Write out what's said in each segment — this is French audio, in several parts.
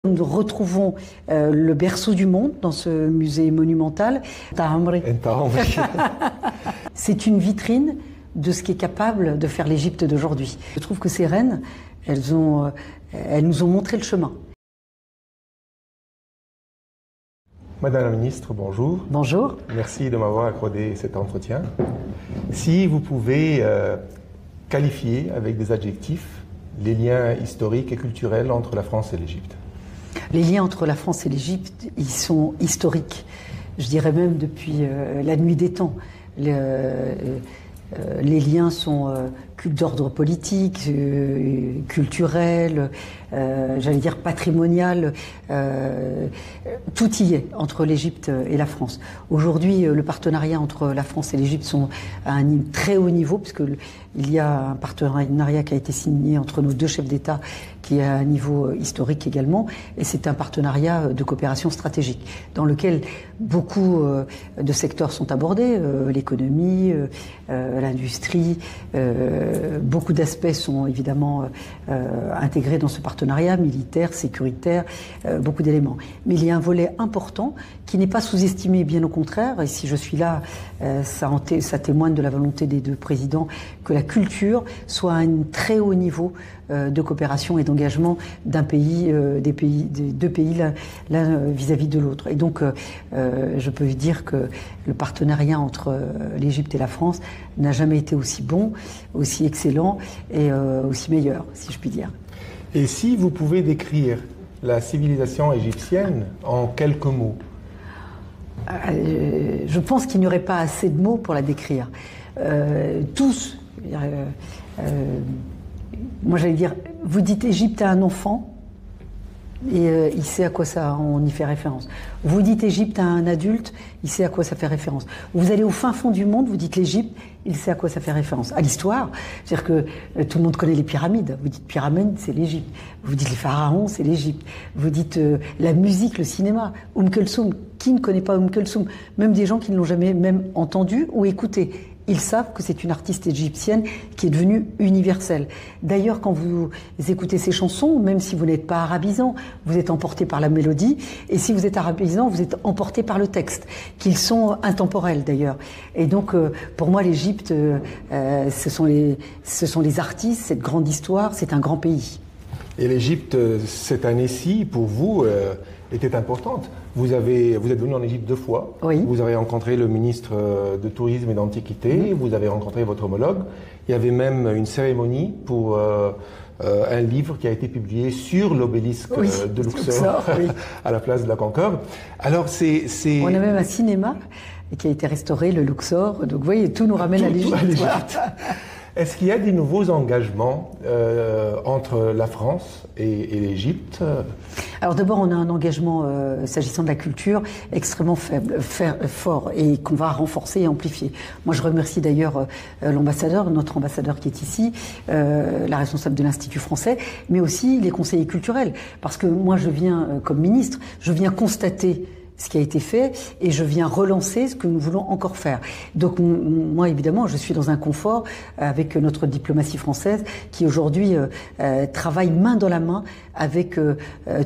Nous retrouvons le berceau du monde dans ce musée monumental. C'est une vitrine de ce qui est capable de faire l'Égypte d'aujourd'hui. Je trouve que ces reines, elles nous ont montré le chemin. Madame la ministre, bonjour. Bonjour. Merci de m'avoir accordé cet entretien. Si vous pouvez qualifier avec des adjectifs les liens historiques et culturels entre la France et l'Égypte. Les liens entre la France et l'Égypte, ils sont historiques. Je dirais même depuis la nuit des temps. Les liens sont d'ordre politique, culturel, j'allais dire patrimonial. Tout y est entre l'Égypte et la France. Aujourd'hui, le partenariat entre la France et l'Égypte sont à un très haut niveau, puisque il y a un partenariat qui a été signé entre nos deux chefs d'État, qui est à un niveau historique également, et c'est un partenariat de coopération stratégique, dans lequel beaucoup de secteurs sont abordés, l'économie, l'industrie, beaucoup d'aspects sont évidemment intégrés dans ce partenariat, militaire, sécuritaire, beaucoup d'éléments. Mais il y a un volet important qui n'est pas sous-estimé, bien au contraire, et si je suis là, ça témoigne de la volonté des deux présidents, que la culture soit à un très haut niveau de coopération et d'engagement des deux pays l'un vis-à-vis de l'autre. Et donc, je peux dire que le partenariat entre l'Égypte et la France n'a jamais été aussi bon, aussi excellent et aussi meilleur, si je puis dire. Et si vous pouvez décrire la civilisation égyptienne en quelques mots? Je pense qu'il n'y aurait pas assez de mots pour la décrire. Tous, moi j'allais dire, vous dites Égypte à un enfant, et il sait à quoi on y fait référence. Vous dites Égypte à un adulte, il sait à quoi ça fait référence. Vous allez au fin fond du monde, vous dites l'Égypte, il sait à quoi ça fait référence. À l'histoire, c'est-à-dire que tout le monde connaît les pyramides. Vous dites pyramide, c'est l'Égypte. Vous dites les pharaons, c'est l'Égypte. Vous dites la musique, le cinéma, Kulthum. Qui ne connaît pas Kulthum? Même des gens qui ne l'ont jamais même entendu ou écouté. Ils savent que c'est une artiste égyptienne qui est devenue universelle. D'ailleurs, quand vous écoutez ces chansons, même si vous n'êtes pas arabisant, vous êtes emporté par la mélodie. Et si vous êtes arabisant, vous êtes emporté par le texte, qu'ils sont intemporels d'ailleurs. Et donc, pour moi, l'Égypte, ce sont les artistes, cette grande histoire, c'est un grand pays. Et l'Égypte, cette année-ci, pour vous, était importante. Vous êtes venu en Égypte 2 fois. Oui. Vous avez rencontré le ministre de Tourisme et d'Antiquité. Vous avez rencontré votre homologue. Il y avait même une cérémonie pour un livre qui a été publié sur l'obélisque de Luxor, à la place de la Concorde. Alors On a même un cinéma qui a été restauré, le Luxor. Donc vous voyez, tout nous ramène à l'Égypte. Est-ce qu'il y a des nouveaux engagements entre la France et l'Égypte? Alors d'abord, on a un engagement, s'agissant de la culture, extrêmement fort et qu'on va renforcer et amplifier. Moi, je remercie d'ailleurs l'ambassadeur, notre ambassadeur qui est ici, la responsable de l'Institut français, mais aussi les conseillers culturels. Parce que moi, je viens, comme ministre, je viens constater ce qui a été fait et je viens relancer ce que nous voulons encore faire. Donc moi évidemment je suis dans un confort avec notre diplomatie française qui aujourd'hui travaille main dans la main avec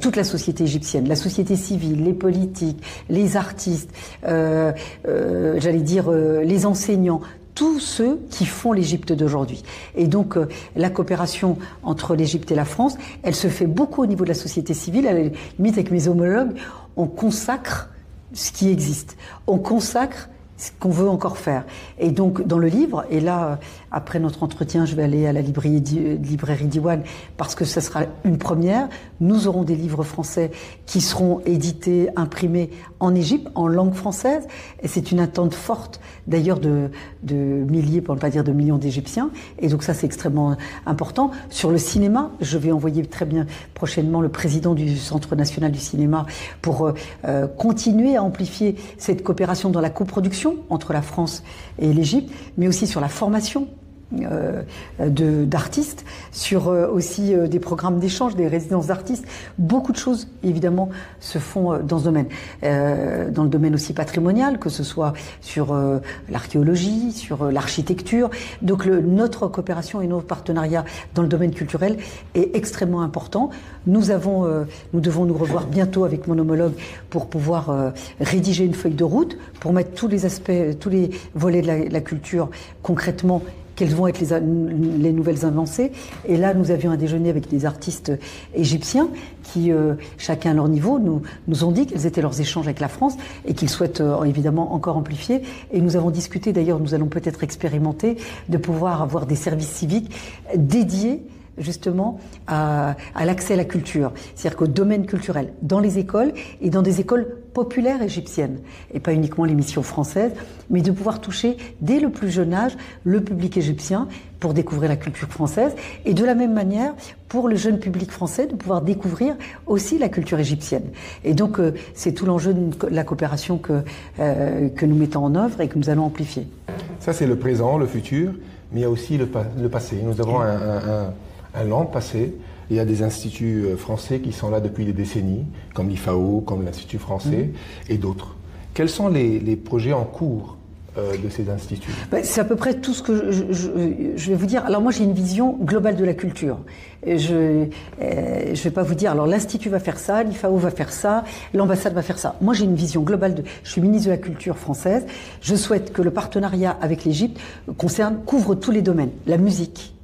toute la société égyptienne, la société civile, les politiques, les artistes, j'allais dire les enseignants, tous ceux qui font l'Égypte d'aujourd'hui. Et donc, la coopération entre l'Égypte et la France, elle se fait beaucoup au niveau de la société civile. À la limite, avec mes homologues, on consacre ce qui existe. On consacre ce qu'on veut encore faire. Et donc, dans le livre, et là, après notre entretien, je vais aller à la librairie Diwan, parce que ce sera une première. Nous aurons des livres français qui seront édités, imprimés en Égypte, en langue française. Et c'est une attente forte, d'ailleurs, de milliers, pour ne pas dire de millions d'Égyptiens. Et donc ça, c'est extrêmement important. Sur le cinéma, je vais envoyer très bien prochainement le président du Centre national du cinéma pour continuer à amplifier cette coopération dans la coproduction entre la France et l'Égypte, mais aussi sur la formation d'artistes, sur aussi des programmes d'échange, des résidences d'artistes. Beaucoup de choses, évidemment, se font dans ce domaine. Dans le domaine aussi patrimonial, que ce soit sur l'archéologie, sur l'architecture. Donc notre coopération et notre partenariat dans le domaine culturel est extrêmement important. Nous devons nous revoir bientôt avec mon homologue pour pouvoir rédiger une feuille de route, pour mettre tous les aspects, tous les volets de la culture concrètement, quelles vont être les nouvelles avancées. Et là, nous avions un déjeuner avec des artistes égyptiens qui, chacun à leur niveau, nous ont dit quels étaient leurs échanges avec la France et qu'ils souhaitent évidemment encore amplifier. Et nous avons discuté, d'ailleurs, nous allons peut-être expérimenter de pouvoir avoir des services civiques dédiés justement à l'accès à la culture, c'est-à-dire qu'au domaine culturel, dans les écoles et dans des écoles populaires égyptiennes, et pas uniquement les missions françaises, mais de pouvoir toucher dès le plus jeune âge le public égyptien pour découvrir la culture française, et de la même manière pour le jeune public français de pouvoir découvrir aussi la culture égyptienne. Et donc c'est tout l'enjeu de la coopération que nous mettons en œuvre et que nous allons amplifier. Ça c'est le présent, le futur, mais il y a aussi le passé. Nous avons un long passé. Il y a des instituts français qui sont là depuis des décennies, comme l'IFAO, comme l'Institut français et d'autres. Quels sont les projets en cours de ces instituts? C'est à peu près tout ce que je vais vous dire. Alors moi j'ai une vision globale de la culture. Je vais pas vous dire, alors l'Institut va faire ça, l'IFAO va faire ça, l'ambassade va faire ça. Moi j'ai une vision globale je suis ministre de la Culture française. Je souhaite que le partenariat avec l'Égypte couvre tous les domaines. La musique,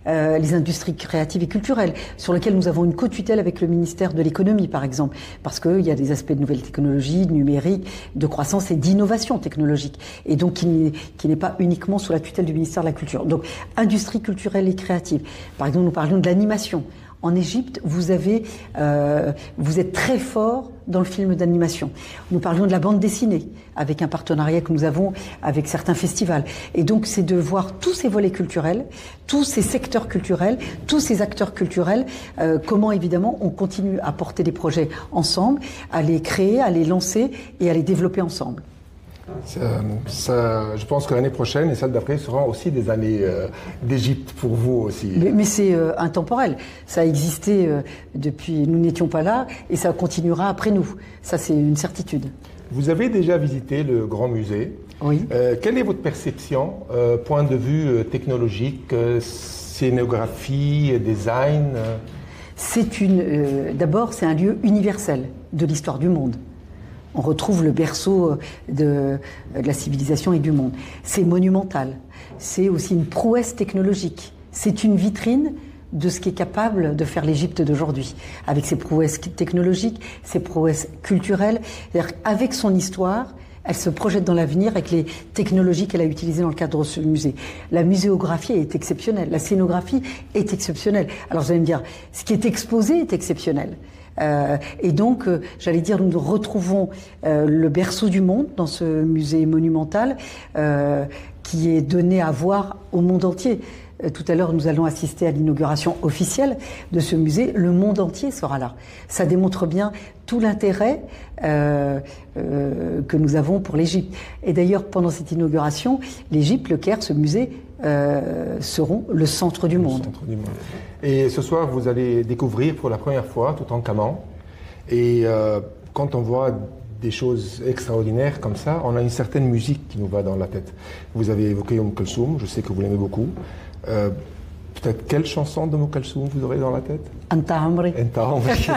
les industries créatives et culturelles, sur lesquelles nous avons une co-tutelle avec le ministère de l'économie, par exemple, parce qu'il y a des aspects de nouvelles technologies, de numérique, de croissance et d'innovation technologique, et donc qui n'est pas uniquement sous la tutelle du ministère de la Culture. Donc, industrie culturelle et créative. Par exemple, nous parlions de l'animation. En Égypte, vous êtes très fort dans le film d'animation. Nous parlions de la bande dessinée, avec un partenariat que nous avons avec certains festivals. Et donc, c'est de voir tous ces volets culturels, tous ces secteurs culturels, tous ces acteurs culturels, comment évidemment on continue à porter des projets ensemble, à les créer, à les lancer et à les développer ensemble. Je pense que l'année prochaine et celle d'après seront aussi des années d'Égypte pour vous aussi. Mais c'est intemporel. Ça a existé depuis, nous n'étions pas là, et ça continuera après nous. Ça, c'est une certitude. Vous avez déjà visité le Grand Musée. Oui. Quelle est votre perception, point de vue technologique, scénographie, design? D'abord, c'est un lieu universel de l'histoire du monde. On retrouve le berceau de la civilisation et du monde. C'est monumental. C'est aussi une prouesse technologique. C'est une vitrine de ce qui est capable de faire l'Égypte d'aujourd'hui, avec ses prouesses technologiques, ses prouesses culturelles. C'est-à-dire avec son histoire, elle se projette dans l'avenir avec les technologies qu'elle a utilisées dans le cadre de ce musée. La muséographie est exceptionnelle, la scénographie est exceptionnelle. Alors vous allez me dire, ce qui est exposé est exceptionnel. Et donc, j'allais dire, nous retrouvons le berceau du monde dans ce musée monumental qui est donné à voir au monde entier. Tout à l'heure, nous allons assister à l'inauguration officielle de ce musée. Le monde entier sera là. Ça démontre bien tout l'intérêt que nous avons pour l'Égypte. Et d'ailleurs, pendant cette inauguration, l'Égypte, le Caire, ce musée seront le centre du monde. Et ce soir, vous allez découvrir pour la première fois Toutankhamon. Et quand on voit des choses extraordinaires comme ça, on a une certaine musique qui nous va dans la tête. Vous avez évoqué Kalsoum, je sais que vous l'aimez beaucoup. Peut-être quelle chanson de Kalsoum vous aurez dans la tête? Anta Amri. Anta Amri.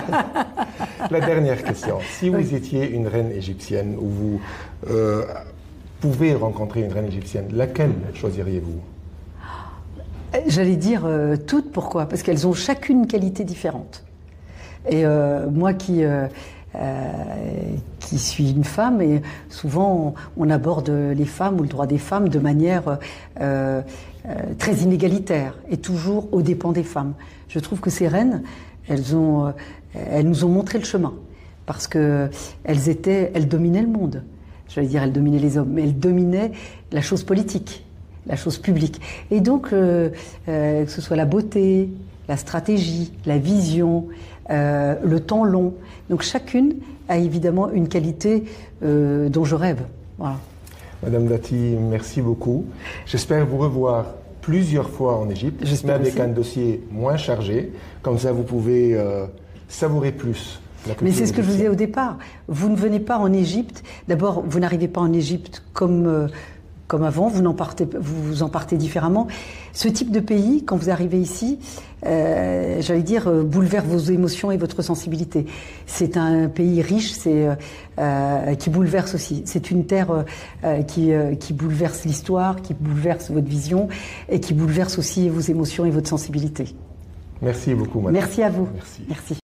La dernière question. Si vous étiez une reine égyptienne ou vous pouvez rencontrer une reine égyptienne, laquelle choisiriez-vous? J'allais dire toutes. Pourquoi? Parce qu'elles ont chacune une qualité différente. Et moi qui suis une femme, et souvent on aborde les femmes ou le droit des femmes de manière très inégalitaire et toujours aux dépens des femmes. Je trouve que ces reines, elles nous ont montré le chemin parce que elles dominaient le monde. J'allais dire, elles dominaient les hommes, mais elles dominaient la chose politique, la chose publique. Et donc, que ce soit la beauté, la stratégie, la vision, le temps long. Donc chacune a évidemment une qualité dont je rêve. Voilà. Madame Dati, merci beaucoup. J'espère vous revoir plusieurs fois en Égypte, mais avec un dossier moins chargé. Comme ça, vous pouvez savourer plus la culture. Mais c'est ce que je vous disais au départ. Vous ne venez pas en Égypte. D'abord, vous n'arrivez pas en Égypte comme avant, vous en partez différemment. Ce type de pays, quand vous arrivez ici, j'allais dire, bouleverse vos émotions et votre sensibilité. C'est un pays riche, qui bouleverse aussi. C'est une terre qui bouleverse l'histoire, qui bouleverse votre vision et qui bouleverse aussi vos émotions et votre sensibilité. Merci beaucoup, madame. Merci à vous. Merci. Merci.